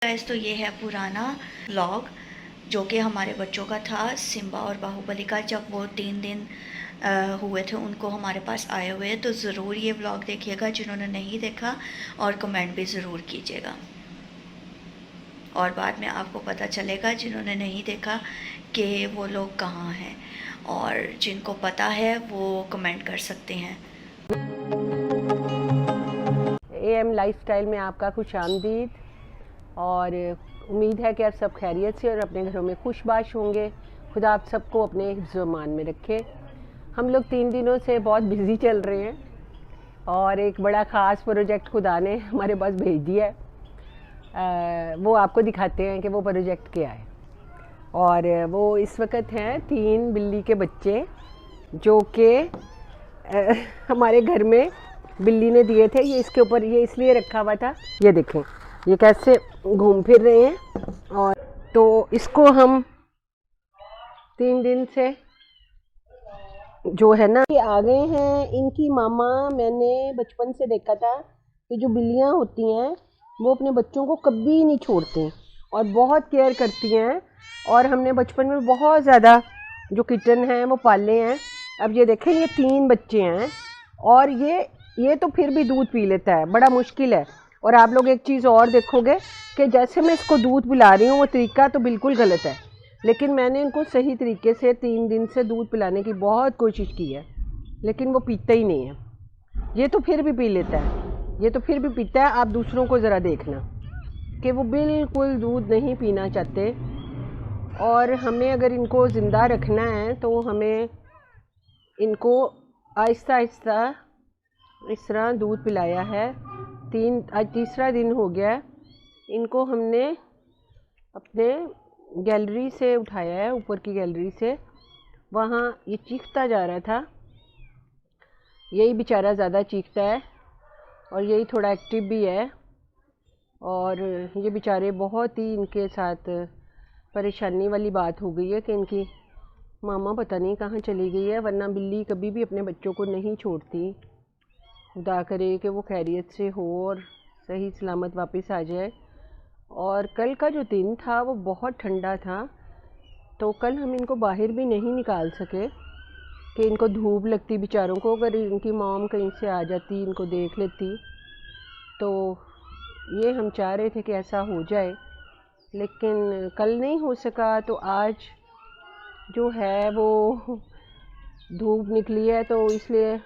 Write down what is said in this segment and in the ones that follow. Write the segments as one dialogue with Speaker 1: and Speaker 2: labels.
Speaker 1: Guys, तो ये है पुराना व्लॉग जो कि हमारे बच्चों का था, सिम्बा और बाहुबली का। जब वो 3 दिन हुए थे उनको हमारे पास आए हुए, तो ज़रूर ये व्लॉग देखिएगा जिन्होंने नहीं देखा, और कमेंट भी ज़रूर कीजिएगा। और बाद में आपको पता चलेगा जिन्होंने नहीं देखा कि वो लोग कहाँ हैं, और जिनको पता है वो कमेंट कर सकते हैं।
Speaker 2: AM लाइफस्टाइल में आपका खुश आमदीद, और उम्मीद है कि आप सब खैरियत से और अपने घरों में खुशबाश होंगे। खुदा आप सबको अपने हिफ्ज़-ओ-अमान में रखे। हम लोग 3 दिनों से बहुत बिज़ी चल रहे हैं और एक बड़ा ख़ास प्रोजेक्ट खुदा ने हमारे पास भेज दिया है। वो आपको दिखाते हैं कि वो प्रोजेक्ट क्या है। और वो इस वक्त हैं 3 बिल्ली के बच्चे जो कि हमारे घर में बिल्ली ने दिए थे। ये इसके ऊपर ये इसलिए रखा हुआ था, ये देखें ये कैसे घूम फिर रहे हैं। और तो इसको हम 3 दिन से जो है ना, ये आ गए हैं। इनकी मामा, मैंने बचपन से देखा था कि जो बिल्लियां होती हैं वो अपने बच्चों को कभी नहीं छोड़ती और बहुत केयर करती हैं। और हमने बचपन में बहुत ज़्यादा जो किटन हैं वो पाले हैं। अब ये देखें, ये 3 बच्चे हैं और ये तो फिर भी दूध पी लेता है, बड़ा मुश्किल है। और आप लोग एक चीज़ और देखोगे कि जैसे मैं इसको दूध पिला रही हूँ वो तरीका तो बिल्कुल गलत है, लेकिन मैंने इनको सही तरीके से 3 दिन से दूध पिलाने की बहुत कोशिश की है, लेकिन वो पीता ही नहीं है। ये तो फिर भी पी लेता है, ये तो फिर भी पीता है। आप दूसरों को ज़रा देखना कि वो बिल्कुल दूध नहीं पीना चाहते। और हमें अगर इनको ज़िंदा रखना है तो हमें इनको आहिस्ता आहिस्ता इस तरह दूध पिलाया है। आज तीसरा दिन हो गया। इनको हमने अपने गैलरी से उठाया है, ऊपर की गैलरी से। वहाँ ये चीखता जा रहा था, यही बेचारा ज़्यादा चीखता है और यही थोड़ा एक्टिव भी है। और ये बेचारे बहुत ही, इनके साथ परेशानी वाली बात हो गई है कि इनकी मामा पता नहीं कहाँ चली गई है, वरना बिल्ली कभी भी अपने बच्चों को नहीं छोड़ती। खुदा करे कि वो खैरियत से हो और सही सलामत वापस आ जाए। और कल का जो दिन था वो बहुत ठंडा था, तो कल हम इनको बाहर भी नहीं निकाल सके कि इनको धूप लगती बेचारों को। अगर इनकी मॉम कहीं से आ जाती, इनको देख लेती, तो ये हम चाह रहे थे कि ऐसा हो जाए, लेकिन कल नहीं हो सका। तो आज जो है वो धूप निकली है, तो इसलिए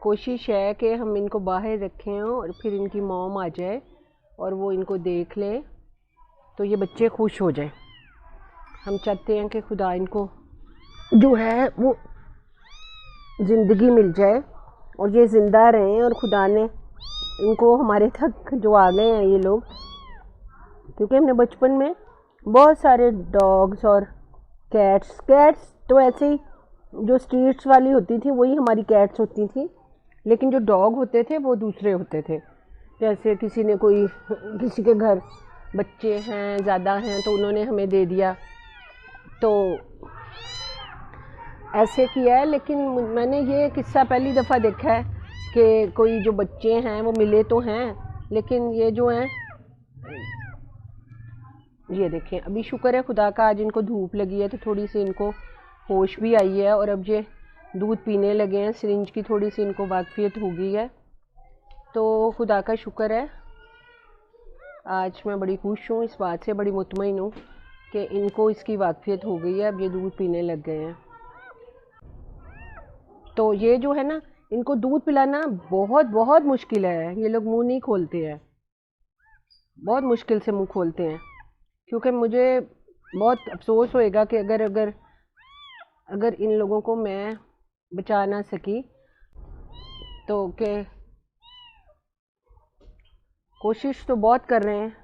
Speaker 2: कोशिश है कि हम इनको बाहर रखें और फिर इनकी मॉम आ जाए और वो इनको देख ले तो ये बच्चे खुश हो जाए। हम चाहते हैं कि खुदा इनको जो है वो ज़िंदगी मिल जाए और ये ज़िंदा रहें। और खुदा ने इनको हमारे तक जो आ गए हैं ये लोग, क्योंकि हमने बचपन में बहुत सारे डॉग्स और कैट्स तो ऐसे ही जो स्ट्रीट्स वाली होती थी वही हमारी कैट्स होती थी, लेकिन जो डॉग होते थे वो दूसरे होते थे। जैसे किसी ने किसी के घर बच्चे हैं, ज़्यादा हैं, तो उन्होंने हमें दे दिया, तो ऐसे किया है। लेकिन मैंने ये किस्सा पहली दफ़ा देखा है कि कोई जो बच्चे हैं वो मिले तो हैं, लेकिन ये जो हैं, ये देखें, अभी शुक्र है खुदा का आज इनको धूप लगी है तो थोड़ी सी इनको होश भी आई है और अब ये दूध पीने लगे हैं। सिरिंज की थोड़ी सी इनको वाकफियत हो गई है, तो खुदा का शुक्र है। आज मैं बड़ी खुश हूँ, इस बात से बड़ी मुतमईन हूँ कि इनको इसकी वाकफियत हो गई है, अब ये दूध पीने लग गए हैं। तो ये जो है ना, इनको दूध पिलाना बहुत बहुत मुश्किल है। ये लोग मुंह नहीं खोलते हैं, बहुत मुश्किल से मुंह खोलते हैं, क्योंकि मुझे बहुत अफसोस होएगा कि अगर अगर अगर इन लोगों को मैं बचा ना सकी, तो कि कोशिश तो बहुत कर रहे हैं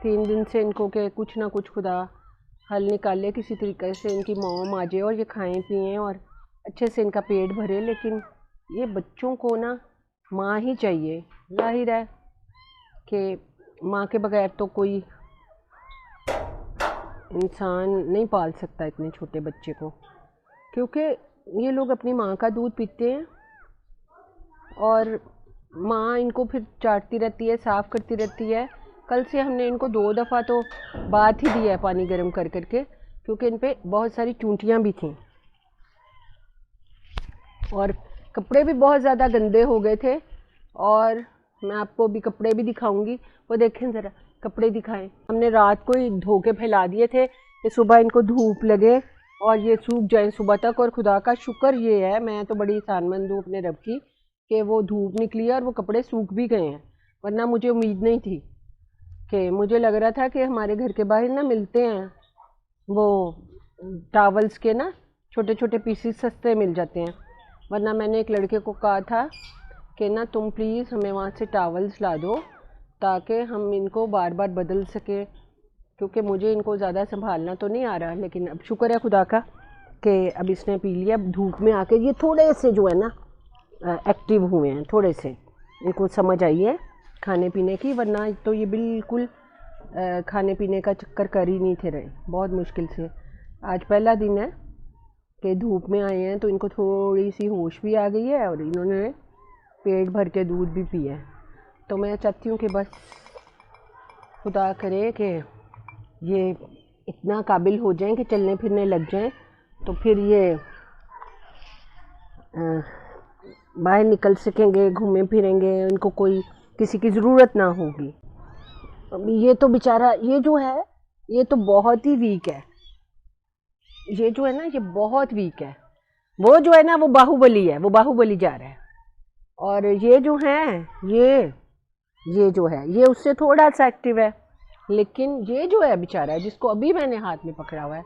Speaker 2: 3 दिन से इनको कि कुछ ना कुछ खुदा हल निकाले, किसी तरीके से इनकी मॉम आ जाए और ये खाएं पिएं और अच्छे से इनका पेट भरे। लेकिन ये बच्चों को ना माँ ही चाहिए। जाहिर है कि माँ के बगैर तो कोई इंसान नहीं पाल सकता इतने छोटे बच्चे को, क्योंकि ये लोग अपनी माँ का दूध पीते हैं और माँ इनको फिर चाटती रहती है, साफ़ करती रहती है, कल से हमने इनको 2 दफ़ा तो बात ही दिया है पानी गर्म कर करके, क्योंकि इन पे बहुत सारी चूंटियाँ भी थीं और कपड़े भी बहुत ज़्यादा गंदे हो गए थे। और मैं आपको भी कपड़े भी दिखाऊंगी, वो देखें ज़रा, कपड़े दिखाएं। हमने रात को ही धो के फैला दिए थे कि सुबह इनको धूप लगे और ये सूख जाएं सुबह तक। और खुदा का शुक्र ये है, मैं तो बड़ी एहसानमंद हूँ अपने रब की, कि वो धूप निकली है और वो कपड़े सूख भी गए हैं, वरना मुझे उम्मीद नहीं थी। कि मुझे लग रहा था कि हमारे घर के बाहर ना मिलते हैं वो टावल्स के ना छोटे छोटे पीसीस, सस्ते मिल जाते हैं, वरना मैंने एक लड़के को कहा था कि ना तुम प्लीज़ हमें वहाँ से टावल्स ला दो ताकि हम इनको बार बार बदल सकें, क्योंकि मुझे इनको ज़्यादा संभालना तो नहीं आ रहा। लेकिन अब शुक्र है खुदा का कि अब इसने पी लिया। अब धूप में आके ये थोड़े से जो है ना एक्टिव हुए हैं, थोड़े से इनको समझ आई है खाने पीने की, वरना तो ये बिल्कुल खाने पीने का चक्कर कर ही नहीं थे रहे, बहुत मुश्किल से। आज पहला दिन है कि धूप में आए हैं तो इनको थोड़ी सी होश भी आ गई है और इन्होंने पेट भर के दूध भी पिया है। तो मैं चाहती हूँ कि बस खुदा करे कि ये इतना काबिल हो जाएं कि चलने फिरने लग जाएं, तो फिर ये बाहर निकल सकेंगे, घूमे फिरेंगे, इनको कोई किसी की ज़रूरत ना होगी। ये तो बेचारा ये जो है ये तो बहुत ही वीक है, ये जो है ना ये बहुत वीक है। वो जो है ना वो बाहुबली है, वो बाहुबली जा रहा है। और ये जो है ये जो है ये उससे थोड़ा सा एक्टिव है, लेकिन ये जो है बेचारा जिसको अभी मैंने हाथ में पकड़ा हुआ है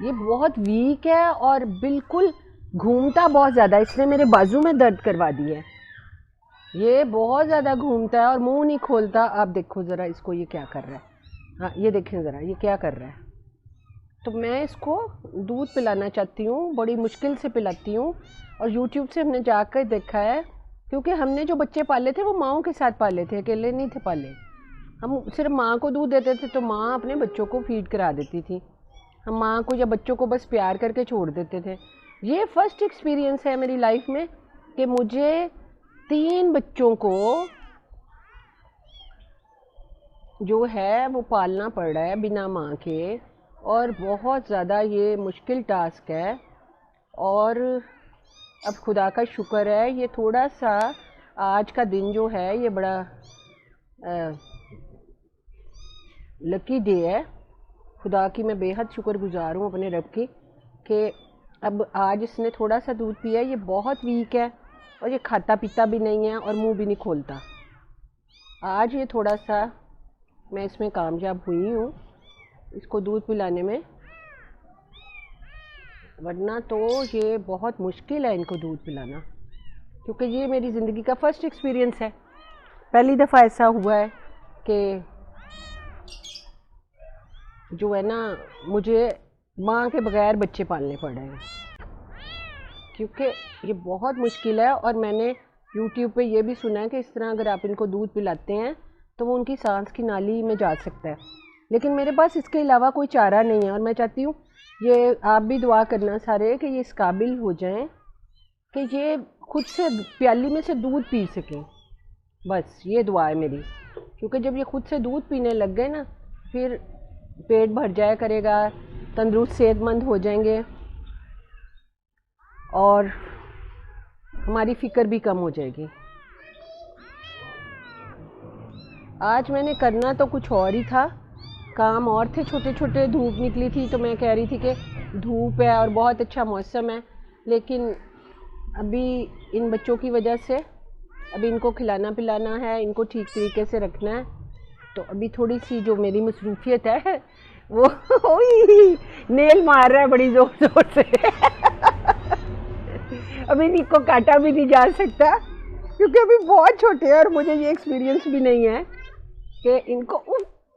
Speaker 2: ये बहुत वीक है और बिल्कुल घूमता बहुत ज़्यादा। इसने मेरे बाजू में दर्द करवा दी है, ये बहुत ज़्यादा घूमता है और मुंह नहीं खोलता। आप देखो ज़रा इसको, ये क्या कर रहा है। हाँ ये देखें ज़रा ये क्या कर रहा है। तो मैं इसको दूध पिलाना चाहती हूँ, बड़ी मुश्किल से पिलाती हूँ। और YouTube से हमने जाकर देखा है, क्योंकि हमने जो बच्चे पाले थे वो माँओं के साथ पाले थे, अकेले नहीं थे पाले। हम सिर्फ माँ को दूध देते थे तो माँ अपने बच्चों को फीड करा देती थी, हम माँ को या बच्चों को बस प्यार करके छोड़ देते थे। ये फर्स्ट एक्सपीरियंस है मेरी लाइफ में कि मुझे 3 बच्चों को जो है वो पालना पड़ रहा है बिना माँ के, और बहुत ज़्यादा ये मुश्किल टास्क है। और अब खुदा का शुक्र है ये थोड़ा सा आज का दिन जो है ये बड़ा लकी डे है। खुदा की मैं बेहद शुक्रगुजार हूँ अपने रब की कि अब आज इसने थोड़ा सा दूध पिया। ये बहुत वीक है और ये खाता पीता भी नहीं है और मुंह भी नहीं खोलता। आज ये थोड़ा सा मैं इसमें कामयाब हुई हूँ इसको दूध पिलाने में, वरना तो ये बहुत मुश्किल है इनको दूध पिलाना, क्योंकि ये मेरी ज़िंदगी का फर्स्ट एक्सपीरियंस है। पहली दफ़ा ऐसा हुआ है कि जो है ना मुझे माँ के बगैर बच्चे पालने पड़ रहे हैं, क्योंकि ये बहुत मुश्किल है। और मैंने YouTube पे ये भी सुना है कि इस तरह अगर आप इनको दूध पिलाते हैं तो वो उनकी सांस की नाली में जा सकता है, लेकिन मेरे पास इसके अलावा कोई चारा नहीं है। और मैं चाहती हूँ ये आप भी दुआ करना सारे कि ये इस काबिल हो जाएं कि ये खुद से प्याली में से दूध पी सकें, बस ये दुआ है मेरी। क्योंकि जब ये खुद से दूध पीने लग गए ना फिर पेट भर जाया करेगा, तंदुरुस्त सेहतमंद हो जाएंगे और हमारी फ़िक्र भी कम हो जाएगी। आज मैंने करना तो कुछ और ही था, काम और थे छोटे छोटे। धूप निकली थी तो मैं कह रही थी कि धूप है और बहुत अच्छा मौसम है, लेकिन अभी इन बच्चों की वजह से अभी इनको खिलाना पिलाना है, इनको ठीक तरीके से रखना है। तो अभी थोड़ी सी जो मेरी मसरूफियत है वो नेल मार रहा है बड़ी ज़ोर ज़ोर से अभी इनको काटा भी नहीं जा सकता क्योंकि अभी बहुत छोटे हैं और मुझे ये एक्सपीरियंस भी नहीं है कि इनको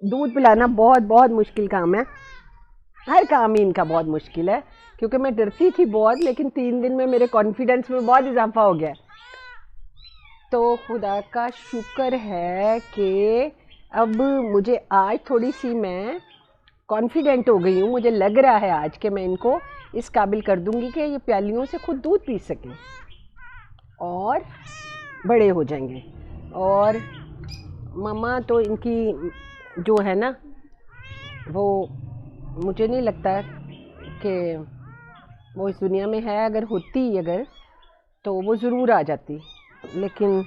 Speaker 2: दूध पिलाना बहुत बहुत मुश्किल काम है। हर काम ही इनका बहुत मुश्किल है, क्योंकि मैं डरती थी बहुत, लेकिन 3 दिन में मेरे कॉन्फिडेंस में बहुत इजाफा हो गया। तो खुदा का शुक्र है कि अब मुझे आज थोड़ी सी मैं कॉन्फिडेंट हो गई हूँ। मुझे लग रहा है आज कि मैं इनको इस काबिल कर दूँगी कि ये प्यालियों से खुद दूध पी सकें और बड़े हो जाएंगे। और मम्मा तो इनकी जो है ना, वो मुझे नहीं लगता कि वो इस दुनिया में है। अगर होती अगर तो वो ज़रूर आ जाती, लेकिन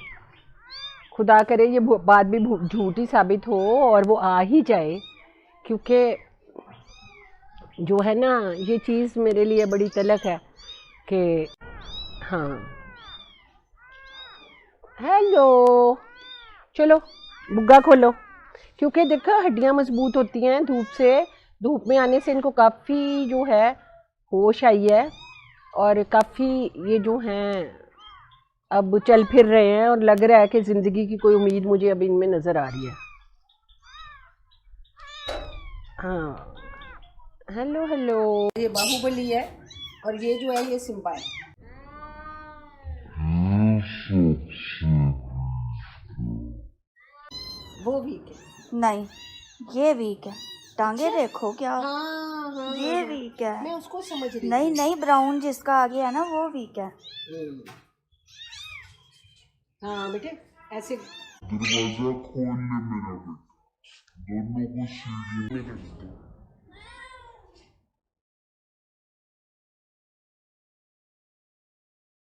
Speaker 2: खुदा करे ये बात भी झूठी साबित हो और वो आ ही जाए, क्योंकि जो है ना ये चीज़ मेरे लिए बड़ी तलख है कि हाँ। हेलो, चलो बुग्गा खोलो, क्योंकि देखो हड्डियाँ मजबूत होती हैं धूप से, धूप में आने से इनको काफ़ी जो है होश आई है और काफ़ी ये जो हैं अब चल फिर रहे हैं और लग रहा है कि ज़िंदगी की कोई उम्मीद मुझे अब इनमें नज़र आ रही है। हाँ, हेलो हेलो। ये बाहुबली है और ये जो है ये सिम्बा है। वो वीक है।
Speaker 1: नहीं, ये वीक है। टांगे देखो क्या,
Speaker 2: हाँ हाँ
Speaker 1: ये
Speaker 2: हाँ,
Speaker 1: वीक है।
Speaker 2: मैं उसको समझ रही
Speaker 1: नहीं
Speaker 2: थी।
Speaker 1: नहीं, ब्राउन जिसका आगे है ना वो वीक है।
Speaker 2: हाँ बेटे ऐसे
Speaker 3: दरवाजा खोल ले मेरा बेटा, दोनों को सीढ़ी में रख दो।